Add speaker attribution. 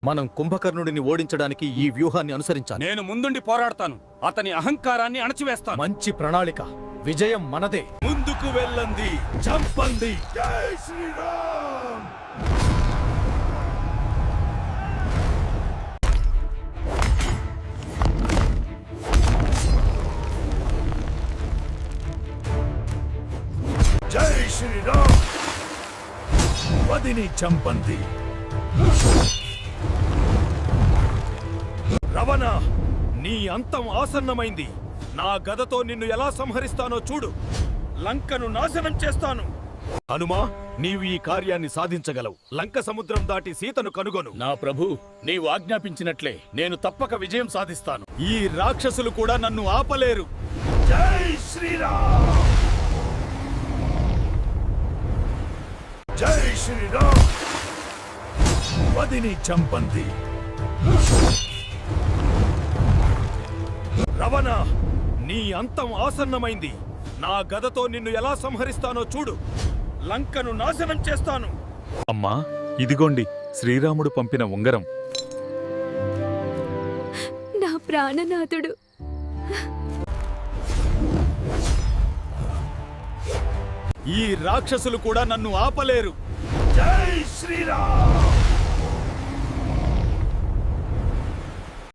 Speaker 1: మనం కుంభకర్ణుడిని ఓడించడానికి ఈ వ్యూహాన్ని అనుసరించాలి.
Speaker 2: నేను ముందుండి పోరాడతాను. అతని అహంకారాన్ని అణచివేస్తాను.
Speaker 1: మంచి ప్రణాళిక. విజయం మనదే.
Speaker 2: ముందుకు వెళ్ళండి, చంపండి. జై శ్రీరామ్.
Speaker 3: జై శ్రీరామ్. వదిని చంపండి.
Speaker 1: రవణ, నీ అంతం ఆసన్నమైంది. నా గదతో నిన్ను ఎలా సంహరిస్తానో చూడు. లంకను నాశనం చేస్తాను. హనుమా, నీవు ఈ కార్యాన్ని సాధించగలవు. లంక సముద్రం దాటి సీతను కనుగొను.
Speaker 2: నా ప్రభు, నీవు ఆజ్ఞాపించినట్లే నేను తప్పక విజయం సాధిస్తాను.
Speaker 1: ఈ రాక్షసులు కూడా నన్ను ఆపలేరు.
Speaker 3: జై శ్రీరామ్. జై శ్రీరామ్. వదిని చంపండి.
Speaker 1: రవణ, నీ అంతం ఆసన్నమైంది. నా గదతో నిన్ను ఎలా సంహరిస్తానో చూడు. లంకను నాశనం చేస్తాను.
Speaker 4: అమ్మా, ఇదిగోండి శ్రీరాముడు పంపిన ఉంగరం.
Speaker 5: నా ప్రాణనాథుడు.
Speaker 1: ఈ రాక్షసులు కూడా నన్ను ఆపలేరు.
Speaker 3: జై శ్రీరామ్.